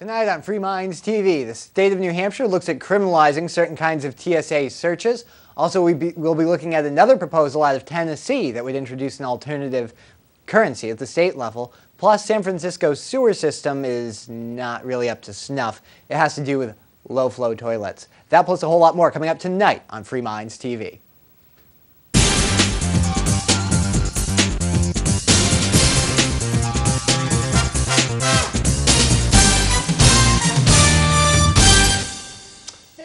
Tonight on Free Minds TV, the state of New Hampshire looks at criminalizing certain kinds of TSA searches. Also, we'll be looking at another proposal out of Tennessee that would introduce an alternative currency at the state level. Plus, San Francisco's sewer system is not really up to snuff. It has to do with low-flow toilets. That plus a whole lot more coming up tonight on Free Minds TV.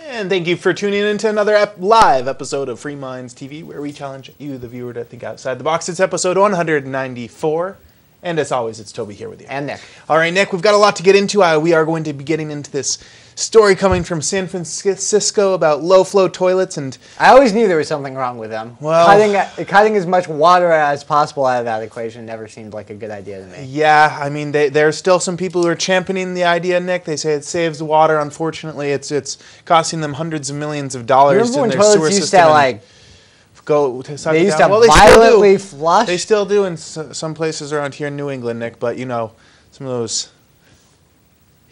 And thank you for tuning in to another live episode of Free Minds TV, where we challenge you, the viewer, to think outside the box. It's episode 194. And as always, it's Toby here with you. And Nick. All right, Nick, we've got a lot to get into. We are going to be getting into this story coming from San Francisco about low-flow toilets. And I always knew there was something wrong with them. Well, cutting as much water as possible out of that equation never seemed like a good idea to me. Yeah, I mean, there are still some people who are championing the idea, Nick. They say it saves water. Unfortunately, it's costing them hundreds of millions of dollars in their sewer system. They used to violently flush? They still do in some places around here in New England, Nick, but, you know, some of those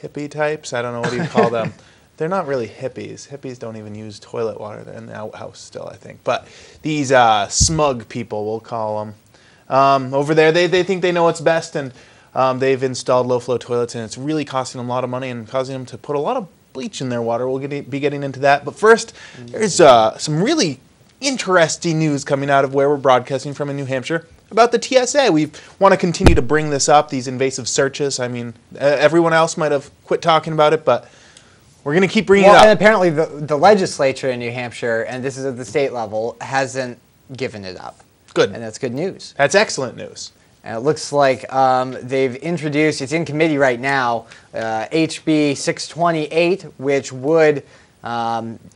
hippie types, I don't know, what do you call them? They're not really hippies. Hippies don't even use toilet water. They're in the outhouse still, I think. But these smug people, we'll call them, over there, they think they know what's best, and they've installed low-flow toilets, and it's really costing them a lot of money and causing them to put a lot of bleach in their water. We'll be getting into that. But first, there's some really interesting news coming out of where we're broadcasting from in New Hampshire about the TSA. We want to continue to bring this up, these invasive searches. I mean, everyone else might have quit talking about it, but we're going to keep bringing it up. And apparently the legislature in New Hampshire, and this is at the state level, hasn't given it up. Good. And that's good news. That's excellent news. And it looks like they've introduced, it's in committee right now, HB 628, which would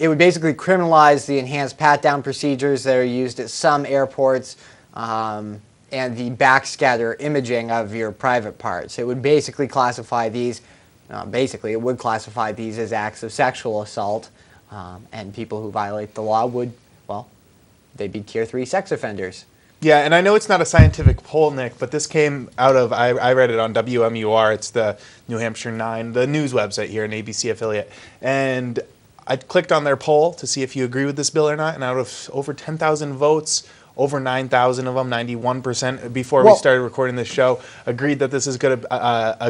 it would basically criminalize the enhanced pat-down procedures that are used at some airports and the backscatter imaging of your private parts. It would basically classify these, it would classify these as acts of sexual assault, and people who violate the law would, well, they'd be Tier 3 sex offenders. Yeah, and I know it's not a scientific poll, Nick, but this came out of, I read it on WMUR, it's the New Hampshire 9, the news website here, an ABC affiliate, and I clicked on their poll to see if you agree with this bill or not, and out of over 10,000 votes, over 9,000 of them, 91%, before we started recording this show, agreed that this is a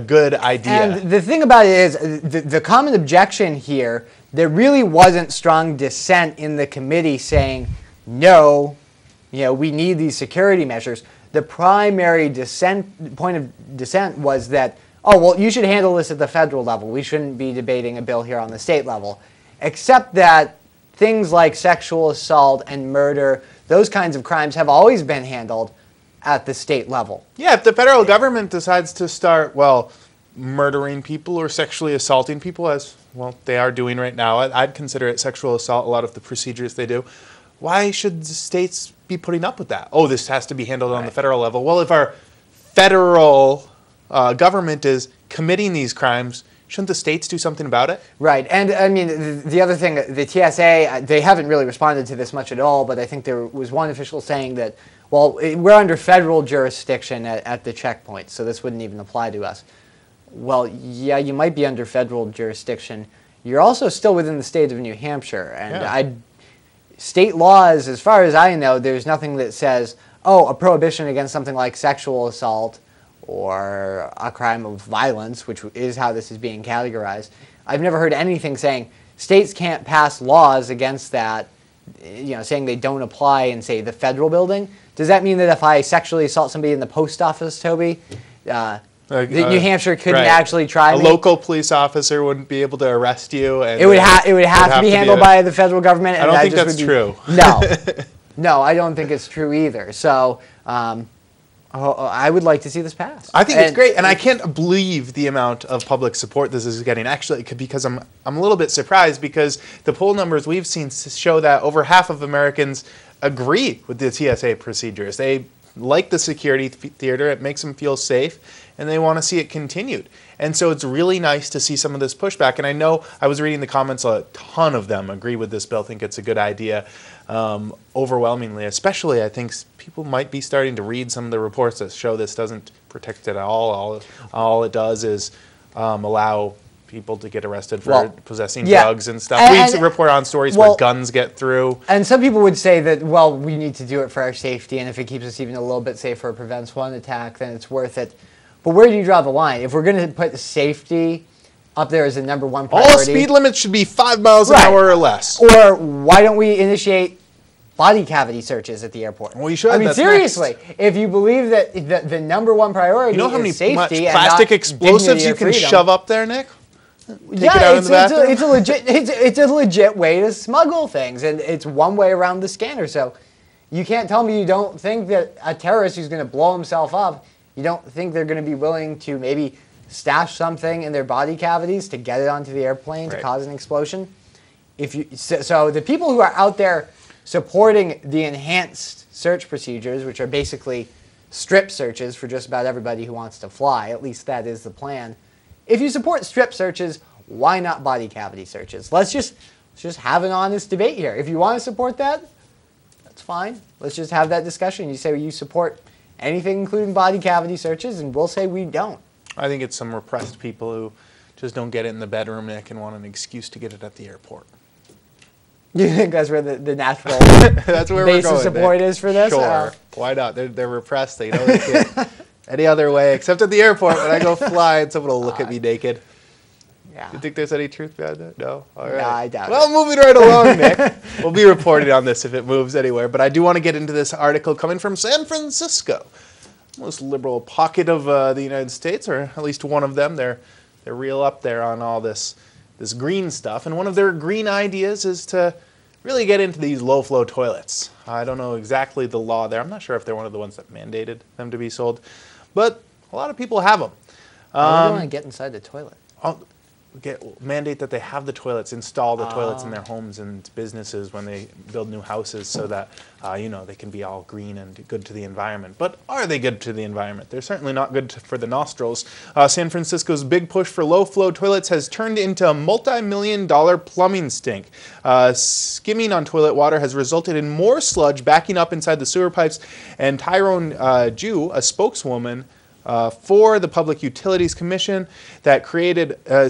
good idea. And the thing about it is, the common objection here, there really wasn't strong dissent in the committee saying, no, you know, we need these security measures. The primary point of dissent was that, oh, well, you should handle this at the federal level. We shouldn't be debating a bill here on the state level. Except that things like sexual assault and murder, those kinds of crimes have always been handled at the state level. Yeah, if the federal government decides to start, well, murdering people or sexually assaulting people, as, well, they are doing right now, I'd consider it sexual assault, a lot of the procedures they do. Why should the states be putting up with that? Oh, this has to be handled on the federal level. Well, if our federal government is committing these crimes, shouldn't the states do something about it? Right, and I mean, the other thing, the TSA, they haven't really responded to this much at all, but I think there was one official saying that, well, we're under federal jurisdiction at the checkpoint, so this wouldn't even apply to us. Well, yeah, you might be under federal jurisdiction. You're also still within the state of New Hampshire, and state laws, as far as I know, there's nothing that says, oh, a prohibition against something like sexual assault or a crime of violence, which is how this is being categorized. I've never heard anything saying states can't pass laws against that, you know, saying they don't apply in, say, the federal building. Does that mean that if I sexually assault somebody in the post office, Toby, New Hampshire couldn't actually try me? A local police officer wouldn't be able to arrest you. And it would have to be handled by the federal government. And I don't think that's true. No. No, I don't think it's true either. So I would like to see this pass. I think it's great, and I can't believe the amount of public support this is getting. Actually, because I'm a little bit surprised, because the poll numbers we've seen show that over half of Americans agree with the TSA procedures. They like the security theater; it makes them feel safe, and they want to see it continued. And so it's really nice to see some of this pushback. And I know I was reading the comments; a ton of them agree with this bill, think it's a good idea. Overwhelmingly, especially, I think people might be starting to read some of the reports that show this doesn't protect it at all. All it does is allow people to get arrested for Well, possessing yeah. drugs and stuff. And- We report on stories well- where guns get through. And some people would say that, well, we need to do it for our safety, and if it keeps us even a little bit safer or prevents one attack, then it's worth it. But where do you draw the line? If we're going to put safety up there as the number one priority... All speed limits should be 5 miles an Right. hour or less. Or why don't we initiate body cavity searches at the airport? Well, you should. I mean, That's seriously, if you believe that the number one priority You know how is many safety much and plastic not explosives dignity you or can freedom- shove up there, Nick? Take it out Yeah, in the bathroom? it's a legit it's a legit way to smuggle things, and it's one way around the scanner. So you can't tell me you don't think that a terrorist who's going to blow himself up, you don't think they're going to be willing to maybe stash something in their body cavities to get it onto the airplane to Right. cause an explosion? So the people who are out there supporting the enhanced search procedures, which are basically strip searches for just about everybody who wants to fly, at least that is the plan. If you support strip searches, why not body cavity searches? Let's just have an honest debate here. If you want to support that, that's fine. Let's just have that discussion. You say you support anything including body cavity searches, and we'll say we don't. I think it's some repressed people who just don't get it in the bedroom, Nick, and want an excuse to get it at the airport. You think that's where the natural That's where base we're going, of support Nick. is for this? Sure. Why not? They're repressed. They know they can't any other way except at the airport when I go fly and someone will look at me naked. Yeah. You think there's any truth behind that? No? All right. No, I doubt Well, moving right along, Nick. We'll be reporting on this if it moves anywhere. But I do want to get into this article coming from San Francisco, most liberal pocket of the United States, or at least one of them. They're real up there on all this green stuff. And one of their green ideas is to really get into these low-flow toilets. I don't know exactly the law there. I'm not sure if they're one of the ones that mandated them to be sold. But a lot of people have them. Why do you want to get inside the toilet? Mandate that they have the toilets, install the toilets in their homes and businesses when they build new houses so that, they can be all green and good to the environment. But are they good to the environment? They're certainly not good for the nostrils. San Francisco's big push for low-flow toilets has turned into a multi-million-dollar plumbing stink. Skimming on toilet water has resulted in more sludge backing up inside the sewer pipes, and Tyrone Jew, a spokeswoman for the Public Utilities Commission that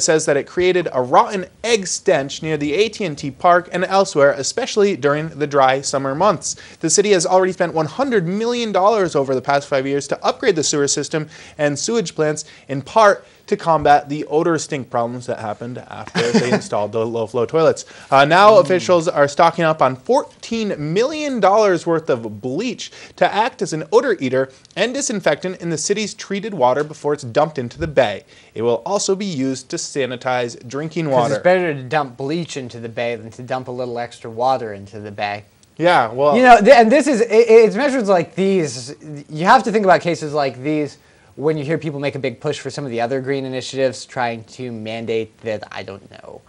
says that it created a rotten egg stench near the AT&T Park and elsewhere, especially during the dry summer months. The city has already spent $100 million over the past 5 years to upgrade the sewer system and sewage plants, in part to combat the odor stink problems that happened after they installed the low-flow toilets. Now officials are stocking up on $14 million worth of bleach to act as an odor eater and disinfectant in the city's treated water before it's dumped into the bay. It will also be used to sanitize drinking water. It's better to dump bleach into the bay than to dump a little extra water into the bay. Yeah, well... And this is, it's measures like these, you have to think about cases like these when you hear people make a big push for some of the other green initiatives trying to mandate that, I don't know,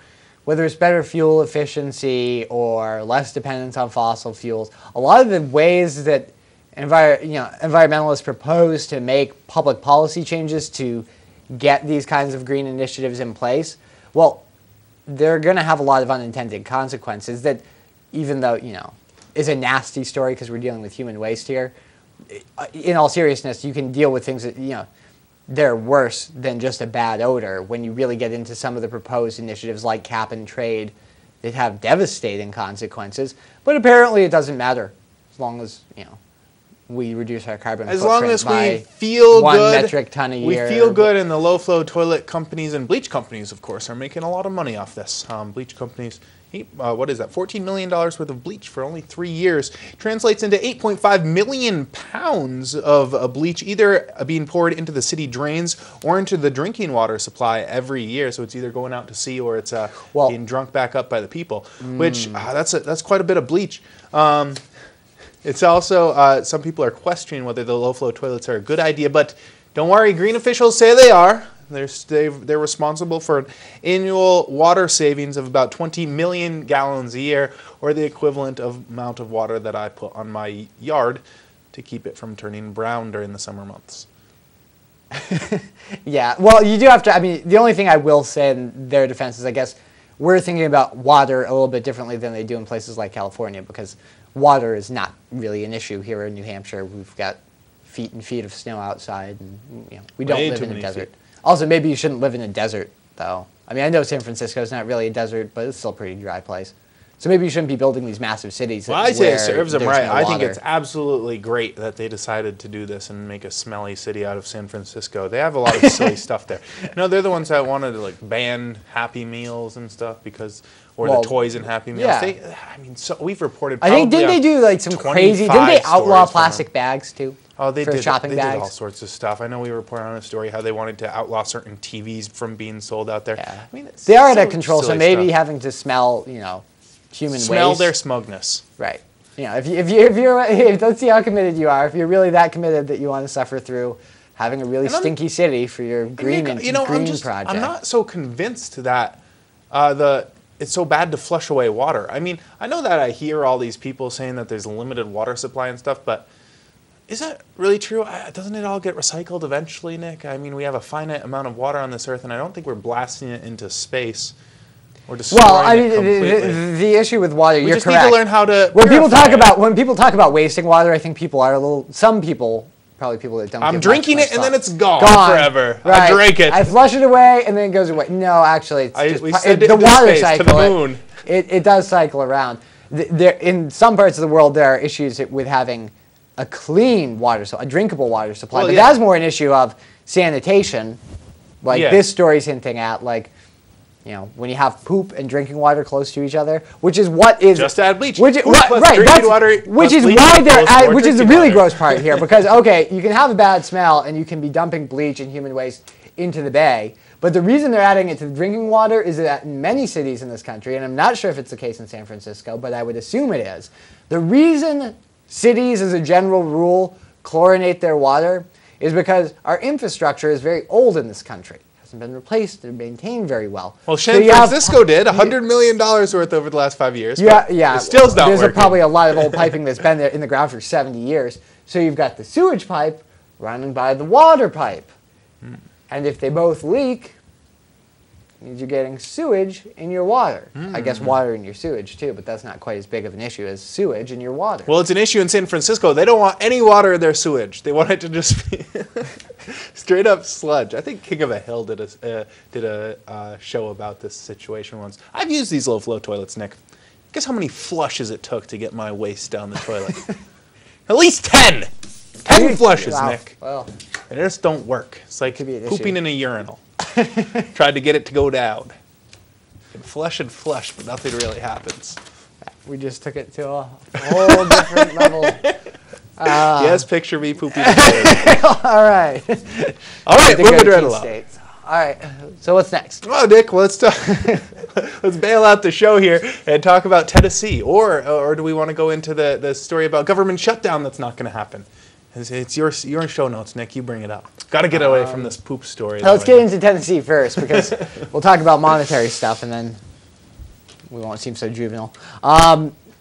whether it's better fuel efficiency or less dependence on fossil fuels. A lot of the ways that environmentalists propose to make public policy changes to get these kinds of green initiatives in place, well, they're going to have a lot of unintended consequences that, even though, is a nasty story because we're dealing with human waste here, in all seriousness, you can deal with things that, they're worse than just a bad odor when you really get into some of the proposed initiatives like cap and trade that have devastating consequences. But apparently it doesn't matter as long as, we reduce our carbon as footprint long as by we feel 1 good, metric ton a year. We feel good, and the low-flow toilet companies and bleach companies, of course, are making a lot of money off this. Bleach companies, what is that? $14 million worth of bleach for only 3 years translates into 8.5 million pounds of bleach, either being poured into the city drains or into the drinking water supply every year. So it's either going out to sea or it's being drunk back up by the people. Which that's quite a bit of bleach. It's also, some people are questioning whether the low-flow toilets are a good idea, but don't worry, green officials say they are. They're responsible for an annual water savings of about 20 million gallons a year, or the equivalent of amount of water that I put on my yard to keep it from turning brown during the summer months. Yeah, well, you do have to, the only thing I will say in their defense is, I guess, we're thinking about water a little bit differently than they do in places like California, because water is not really an issue here in New Hampshire. We've got feet and feet of snow outside, and we don't live in a desert. Also, maybe you shouldn't live in a desert, though. I mean, I know San Francisco is not really a desert, but it's still a pretty dry place. So maybe you shouldn't be building these massive cities. Well, I say it serves them right. No I think water. it's absolutely great that they decided to do this and make a smelly city out of San Francisco. They have a lot of silly stuff there. No, they're the ones that wanted to like ban Happy Meals and stuff because, or the toys in Happy Meals. Yeah. I mean, so we've reported. I think didn't they do like some crazy? Didn't they outlaw plastic bags too? Oh, they for did. shopping They bags? did all sorts of stuff. I know we reported on a story how they wanted to outlaw certain TVs from being sold out there. Yeah. I mean, it's They are out so of control. So silly maybe stuff. having to smell, human Smell waste. their smugness. Right. If let's see how committed you are. If you're really that committed that you want to suffer through having a really stinky city for your green project. I'm not so convinced that it's so bad to flush away water. I mean, I know that I hear all these people saying that there's a limited water supply and stuff, but is that really true? Doesn't it all get recycled eventually, Nick? I mean, we have a finite amount of water on this earth, and I don't think we're blasting it into space. Well, I mean, the issue with water, you're correct. We just need to learn how to when people talk about wasting water, I think people are some people, probably people that don't. I'm give drinking much it and then thought. it's gone forever. Right. I drank it. I flush it away and then it goes away. No, actually, it's we just send the it into water space, cycle. to the moon. It does cycle around. In some parts of the world, there are issues with having a clean water supply, a drinkable water supply. But that's more an issue of sanitation, like this story's hinting at, like. When you have poop and drinking water close to each other, which is what is just add bleach. Which is which is the really gross part here, because you can have a bad smell and you can be dumping bleach and human waste into the bay, but the reason they're adding it to the drinking water is that in many cities in this country, and I'm not sure if it's the case in San Francisco, but I would assume it is, the reason cities as a general rule chlorinate their water is because our infrastructure is very old in this country. Hasn't been replaced or maintained very well. Well, San Francisco did $100 million worth over the last 5 years. Yeah. It still's not working. There's probably a lot of old piping that's been there in the ground for 70 years. So you've got the sewage pipe running by the water pipe. And if they both leak, it means you're getting sewage in your water. I guess water in your sewage too, but that's not quite as big of an issue as sewage in your water. Well, it's an issue in San Francisco. They don't want any water in their sewage. They want it to just be straight up sludge. I think King of a Hill did a show about this situation once. I've used these low flow toilets, Nick. Guess how many flushes it took to get my waste down the toilet? At least 10. 10 flushes, wow. Nick. Well, they just don't work. It's like be an pooping issue. in a urinal. Tried to get it to go down. You can flush, but nothing really happens. we just took it to a whole different level. Yes, picture me pooping. All right. All right, moving right along. All right, so what's next? Well, Nick, let's talk. Let's bail out the show here and talk about Tennessee, or do we want to go into the story about government shutdown that's not going to happen? It's your show notes, Nick. You bring it up. Got to get away from this poop story. Let's get into Tennessee first, because we'll talk about monetary stuff, and then we won't seem so juvenile.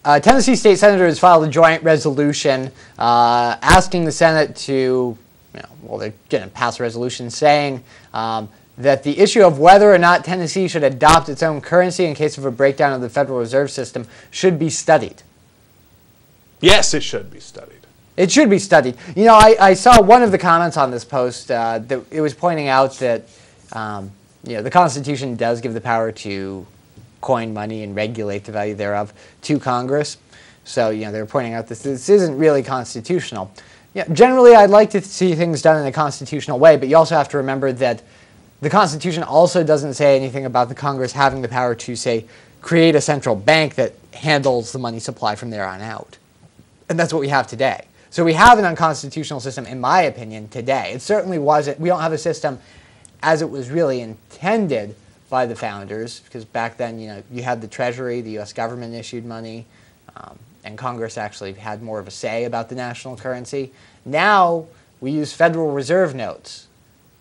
Tennessee state senators filed a joint resolution asking the Senate to, they're going to pass a resolution saying that the issue of whether or not Tennessee should adopt its own currency in case of a breakdown of the Federal Reserve System should be studied. Yes, it should be studied. It should be studied. I saw one of the comments on this post that it was pointing out that the Constitution does give the power to coin money and regulate the value thereof to Congress. So they were pointing out this isn't really constitutional. Generally, I'd like to see things done in a constitutional way, but you also have to remember that the Constitution also doesn't say anything about the Congress having the power to, say, create a central bank that handles the money supply from there on out. And that's what we have today. So we have an unconstitutional system, in my opinion, today. It certainly wasn't. We don't have a system as it was really intended by the founders, because back then, you had the Treasury, the U.S. government issued money, and Congress actually had more of a say about the national currency. Now we use Federal Reserve notes.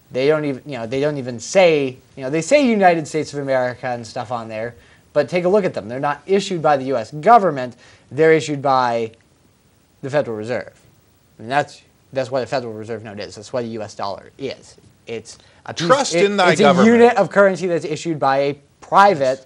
They don't even say, they say United States of America and stuff on there, but take a look at them. They're not issued by the U.S. government. They're issued by the Federal Reserve. And that's what a Federal Reserve note is. That's what a U.S. dollar is. It's a trust in thy government. It's a unit of currency that's issued by a private,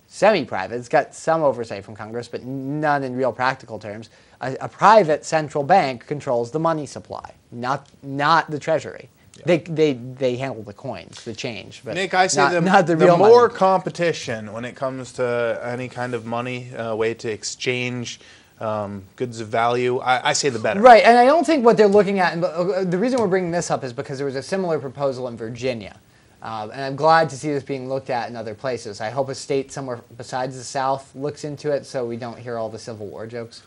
semi-private. It's got some oversight from Congress, but none in real practical terms. A private central bank controls the money supply, not the Treasury. They handle the coins, the change. But Nick, I say not the real more money. competition when it comes to any kind of money, way to exchange goods of value, I say the better. Right, and I don't think what they're looking at, and the reason we're bringing this up is because there was a similar proposal in Virginia. And I'm glad to see this being looked at in other places. I hope a state somewhere besides the South looks into it so we don't hear all the Civil War jokes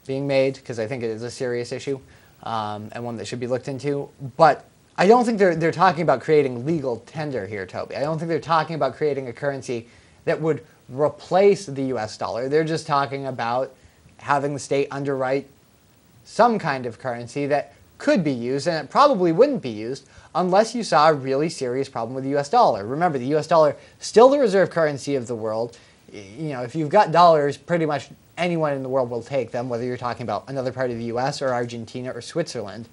being made, because I think it is a serious issue and one that should be looked into. But I don't think they're talking about creating legal tender here, Toby. I don't think they're talking about creating a currency that would replace the U.S. dollar. They're just talking about having the state underwrite some kind of currency that could be used, and it probably wouldn't be used unless you saw a really serious problem with the U.S. dollar. Remember, the U.S. dollar still the reserve currency of the world. You know, if you've got dollars, pretty much anyone in the world will take them, whether you're talking about another part of the U.S. or Argentina or Switzerland.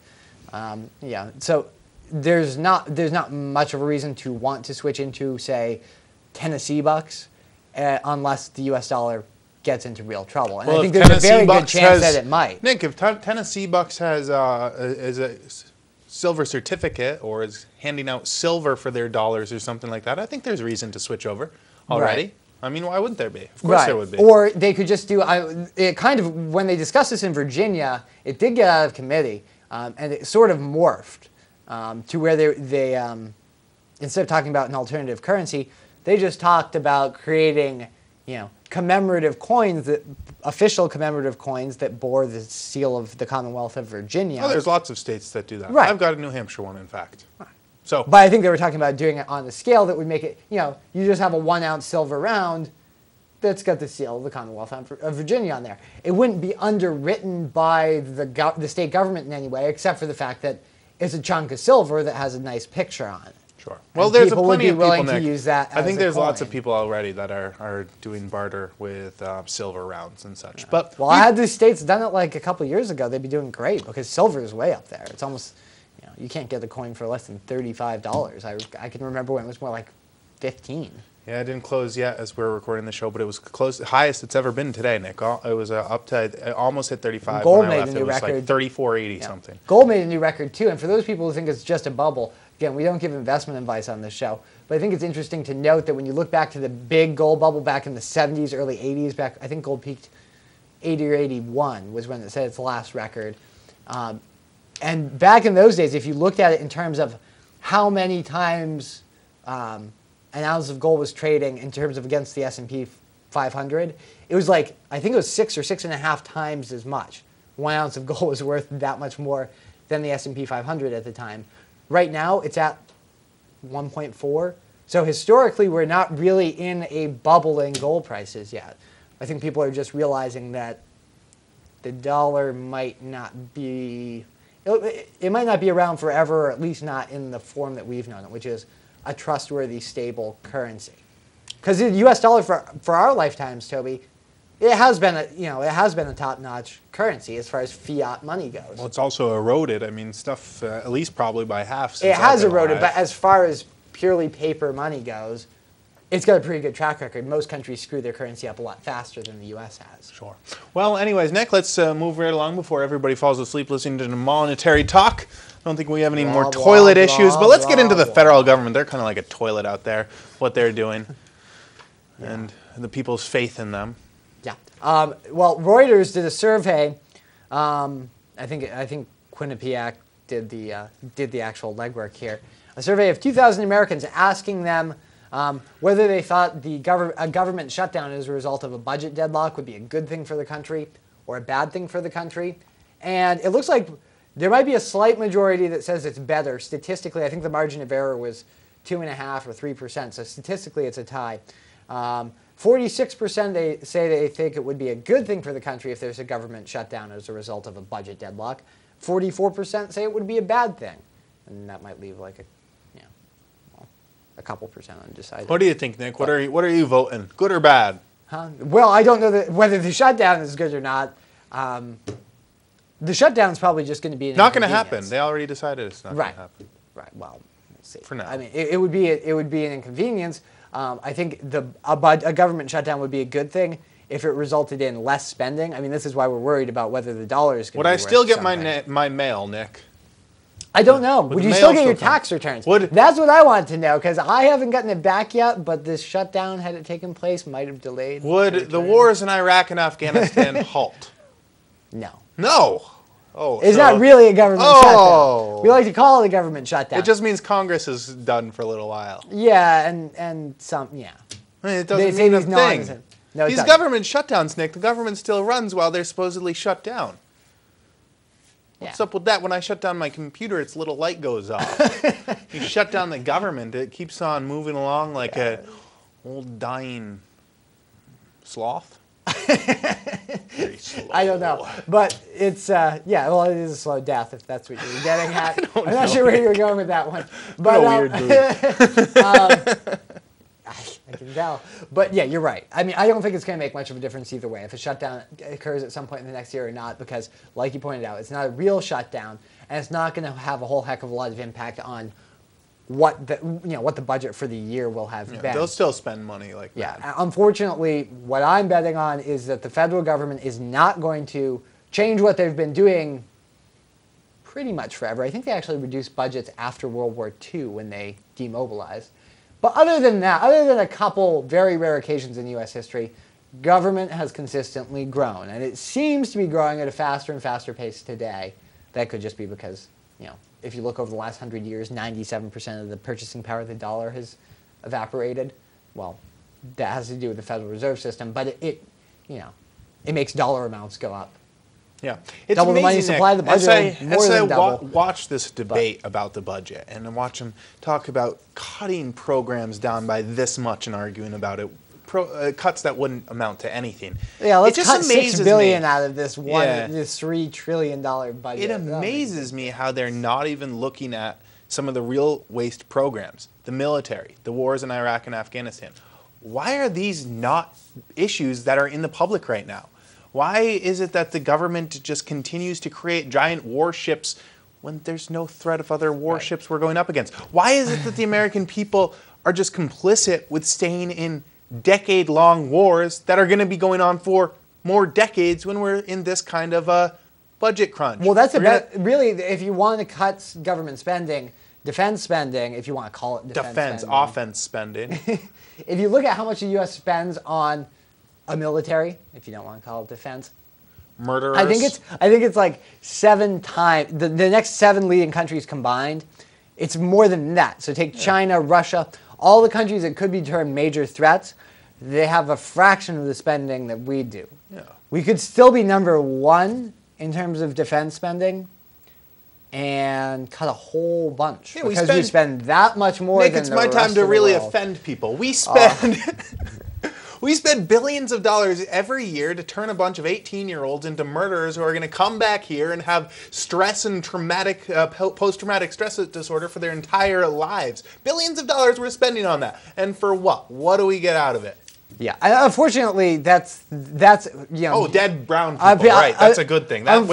Yeah, so there's not much of a reason to want to switch into, say, Tennessee bucks, unless the U.S. dollar gets into real trouble. And I think there's a very good chance that it might. Nick, if Tennessee Bucks has is a silver certificate or is handing out silver for their dollars or something like that, I think there's reason to switch over already. Right. I mean, why wouldn't there be? Of course there would be. Or they could just do, it kind of, when they discussed this in Virginia, it did get out of committee, and it sort of morphed to where they instead of talking about an alternative currency, they just talked about creating, commemorative coins, official commemorative coins that bore the seal of the Commonwealth of Virginia. Oh, there's lots of states that do that. Right. I've got a New Hampshire one, in fact. Right. So, but I think they were talking about doing it on a scale that would make it, you just have a 1 ounce silver round that's got the seal of the Commonwealth of Virginia on there. It wouldn't be underwritten by the state government in any way, except for the fact that it's a chunk of silver that has a nice picture on it. Sure. Well, there's plenty of people, Nick, to use that I think there's coin. lots of people already that are doing barter with silver rounds and such. Yeah. But I had these states done it like a couple of years ago. They'd be doing great because silver is way up there. It's almost, you can't get a coin for less than $35. I can remember when it was more like 15. Yeah, it didn't close yet as we're recording the show, but it was close, the highest it's ever been today, Nick. It was up to, it almost hit 35. Gold when I made left. a new it was record. like 34.80 something. Gold made a new record too, and for those people who think it's just a bubble, again, we don't give investment advice on this show, but I think it's interesting to note that when you look back to the big gold bubble back in the 70s, early 80s, I think gold peaked 80 or 81 was when it set its last record. And back in those days, if you looked at it in terms of how many times an ounce of gold was trading in terms of against the S&P 500, it was like, I think it was 6 or 6.5 times as much. 1 ounce of gold was worth that much more than the S&P 500 at the time. Right now, it's at 1.4. So historically, we're not really in a bubbling gold prices yet. I think people are just realizing that the dollar might not be, it might not be around forever, or at least not in the form that we've known it, which is a trustworthy, stable currency. Because the U.S. dollar for our lifetimes, Toby, it has been a top-notch currency as far as fiat money goes. Well, it's also eroded. I mean, stuff at least probably by half. Since it has I've been eroded, alive. but as far as purely paper money goes, it's got a pretty good track record. Most countries screw their currency up a lot faster than the U.S. has. Sure. Well, anyways, Nick, let's move right along before everybody falls asleep listening to the monetary talk. I don't think we have any more toilet issues, but let's get into the federal government. They're kind of like a toilet out there, what they're doing, and the people's faith in them. Yeah. Well, Reuters did a survey. I think Quinnipiac did the actual legwork here. A survey of 2,000 Americans asking them whether they thought a government shutdown as a result of a budget deadlock would be a good thing for the country or a bad thing for the country. And it looks like there might be a slight majority that says it's better. Statistically, I think the margin of error was 2.5 or 3%. So statistically, it's a tie. 46% they say they think it would be a good thing for the country if there's a government shutdown as a result of a budget deadlock. 44% say it would be a bad thing. And that might leave like a couple percent undecided. What do you think, Nick? What are you voting? Good or bad? Huh? Well, I don't know whether the shutdown is good or not. The shutdown is probably just going to be not going to happen. They already decided it's not going to happen. Right. Well, let's see. For now. I mean, it would be an inconvenience. I think a government shutdown would be a good thing if it resulted in less spending. I mean, this is why we're worried about whether the dollar is going to be worth Would I still get something. my mail, Nick? I don't know. Would Would the you still mail get your still come? tax returns? Would- That's what I want to know, because I haven't gotten it back yet, but this shutdown, had it taken place, might have delayed. Would the wars in Iraq and Afghanistan halt? No. No. Oh, It's so not really a government shutdown. We like to call it a government shutdown. It just means Congress is done for a little while. Yeah, and some, yeah. I mean, it They doesn't say mean a these thing. nonsense. No, it These doesn't. government shutdowns, Nick, the government still runs while they're supposedly shut down. What's Yeah. up with that? When I shut down my computer, its little light goes off. You shut down the government, it keeps on moving along like a old dying sloth. Very slow. I don't know, but it's yeah. Well, it is a slow death if that's what you were getting at. I'm not know. sure where you were going with that one, but What a weird move. I can tell. But yeah, you're right. I mean, I don't think it's going to make much of a difference either way if a shutdown occurs at some point in the next year or not, because, like you pointed out, it's not a real shutdown, and it's not going to have a whole heck of a lot of impact on what the what the budget for the year will have been. They'll still spend money like that. Yeah, unfortunately, what I'm betting on is that the federal government is not going to change what they've been doing pretty much forever. I think they actually reduced budgets after World War II when they demobilized. But other than that, other than a couple very rare occasions in U.S. history, government has consistently grown. And it seems to be growing at a faster and faster pace today. That could just be because, if you look over the last 100 years, 97% of the purchasing power of the dollar has evaporated. Well, that has to do with the Federal Reserve System, but it makes dollar amounts go up. Yeah, it's Double the money amazing, supply, Nick, the budget will more as I than double. watch this debate about the budget and watch them talk about cutting programs down by this much and arguing about it, cuts that wouldn't amount to anything. Yeah, let's it just cut amazes $6 billion me. out of this this $3 trillion budget. It amazes me how they're not even looking at some of the real waste programs, the military, the wars in Iraq and Afghanistan. Why are these not issues that are in the public right now? Why is it that the government just continues to create giant warships when there's no threat of other warships we're going up against? Why is it that the American people are just complicit with staying in decade-long wars that are going to be going on for more decades when we're in this kind of a budget crunch? Well, that's really, if you want to cut government spending, defense spending, if you want to call it defense spending. Offense spending. If you look at how much the U.S. spends on a military, if you don't want to call it defense, Murderers. I think it's like 7 times the next 7 leading countries combined. It's more than that. So take China, Russia, all the countries that could be termed major threats. They have a fraction of the spending that we do. Yeah. We could still be number 1 in terms of defense spending, and cut a whole bunch because we spend that much more. Nick, than it's the my rest time to of the really world. offend people. We spend. We spend billions of dollars every year to turn a bunch of 18-year-olds into murderers who are going to come back here and have stress and traumatic, post-traumatic stress disorder for their entire lives. Billions of dollars we're spending on that. And for what? What do we get out of it? Yeah, unfortunately, that's Oh, dead brown people, right? That's a good thing. That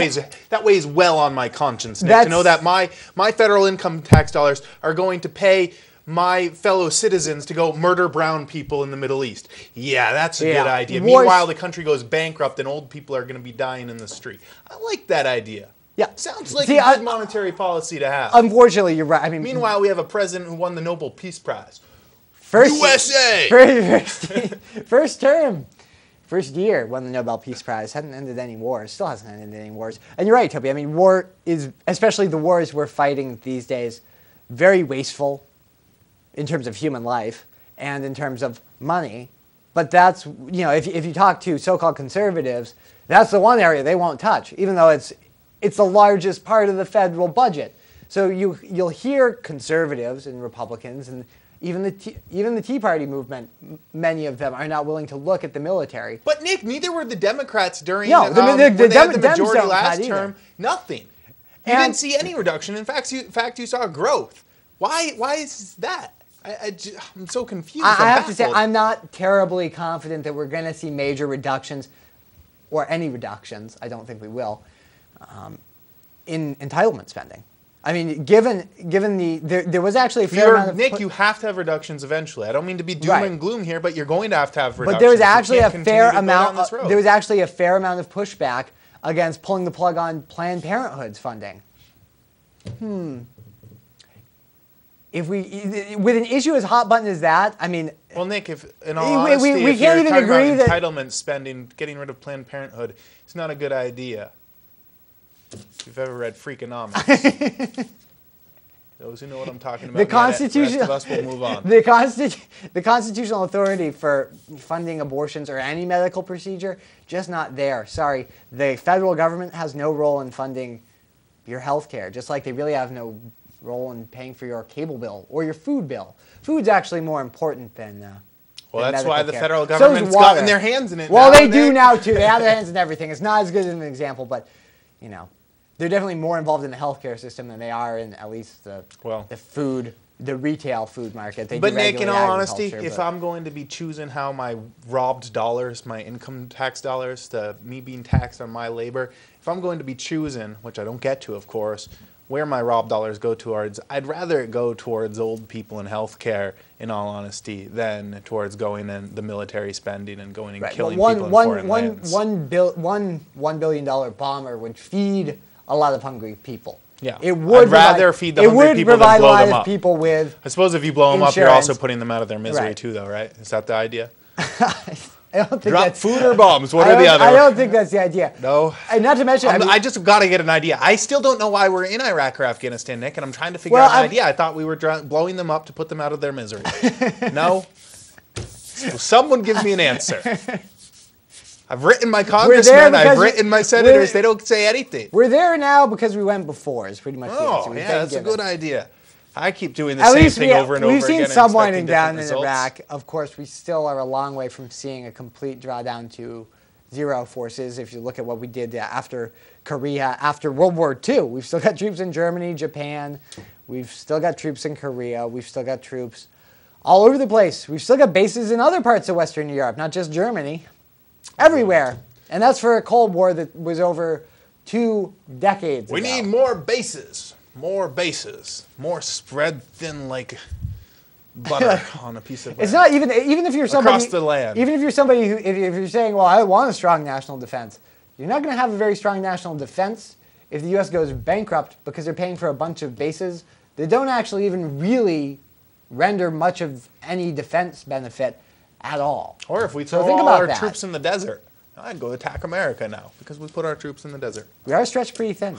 weighs well on my conscience, Nick, to know that my federal income tax dollars are going to pay my fellow citizens to go murder brown people in the Middle East. Yeah, that's a good idea. Meanwhile, the country goes bankrupt and old people are going to be dying in the street. I like that idea. Yeah, sounds like a good monetary policy to have. Unfortunately, you're right. I mean, meanwhile, we have a president who won the Nobel Peace Prize. USA! First term. First year won the Nobel Peace Prize. Hadn't ended any wars. Still hasn't ended any wars. And you're right, Toby. I mean, war is, especially the wars we're fighting these days, very wasteful in terms of human life and in terms of money. But that's, if you talk to so-called conservatives, that's the one area they won't touch, even though it's the largest part of the federal budget. So you'll hear conservatives and Republicans and even the Tea Party movement, many of them are not willing to look at the military. But Nick, neither were the Democrats during when they had the Dems majority don't last cut term. either. Nothing. You didn't see any reduction. In fact, you saw growth. Why is that? I'm so confused. I have to say, I'm not terribly confident that we're going to see major reductions, or any reductions, I don't think we will, in entitlement spending. I mean, given there was actually a fair amount of... Nick, you have to have reductions eventually. I don't mean to be doom and gloom here, but you're going to have reductions. But there was actually a fair amount. There was actually a fair amount of pushback against pulling the plug on Planned Parenthood's funding. if we, with an issue as hot button as that, I mean, well, Nick, if in all honesty, we if can't you're even talking agree about that entitlement spending, getting rid of Planned Parenthood, it's not a good idea. If you've ever read Freakonomics, those who know what I'm talking about, the Constitution. The rest of us will move on. The constitutional authority for funding abortions or any medical procedure, just not there. Sorry, the federal government has no role in funding your health care, just like they really have no role in paying for your cable bill or your food bill. Food's actually more important than well, that's why the care. federal government's gotten their hands in it. Well, now, they do now too. They have their hands in everything. It's not as good as an example, but you know, they're definitely more involved in the healthcare system than they are in at least the food, the retail food market. They but do Nick, in all honesty, agriculture, if I'm going to be choosing how my robbed dollars, my income tax dollars, to me being taxed on my labor, if I'm going to be choosing, which I don't get to, of course, where my robbed dollars go towards, I'd rather it go towards old people and healthcare, in all honesty, than towards going in the military spending and going and killing people in foreign lands. $1 billion bomber would feed a lot of hungry people. Yeah, it would I'd rather feed the hungry people than blow them up. It would provide a lot of people with I suppose if you blow them up, you're also putting them out of their misery too, though, right? Is that the idea? I don't think Drop that's, food or bombs, one or the other. I don't think that's the idea. No. And not to mention, I just got to get an idea. I still don't know why we're in Iraq or Afghanistan, Nick, and I'm trying to figure out an idea. I thought we were blowing them up to put them out of their misery. No? So someone give me an answer. I've written my congressmen, I've written my senators, they don't say anything. We're there now because we went before, is pretty much the answer. Oh, yeah, that's a good idea. I keep doing the same thing over and over again. We've seen some winding down in results. Iraq. Of course, we still are a long way from seeing a complete drawdown to zero forces. If you look at what we did after Korea, after World War II, we've still got troops in Germany, Japan. We've still got troops in Korea. We've still got troops all over the place. We've still got bases in other parts of Western Europe, not just Germany. Everywhere. And that's for a Cold War that was over 2 decades ago. We need more bases. More bases. More spread thin like butter on a piece of bread. It's not even if you're somebody across the land. Even if you're somebody who if you're saying, well, I want a strong national defense, you're not going to have a very strong national defense if the US goes bankrupt because they're paying for a bunch of bases that don't actually even really render much of any defense benefit at all. Or if we throw all our troops in the desert. I'd go attack America now because we put our troops in the desert. We are stretched pretty thin.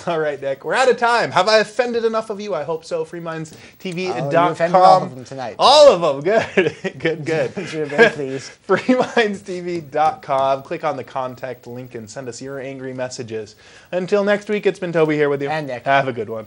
All right, Nick. We're out of time. Have I offended enough of you? I hope so. FreeMindsTV.com. You offended all of them tonight. All of them. Good. Good. You're very pleased. FreeMindsTV.com. Click on the contact link and send us your angry messages. Until next week, it's been Toby here with you. And Nick. Have a good one.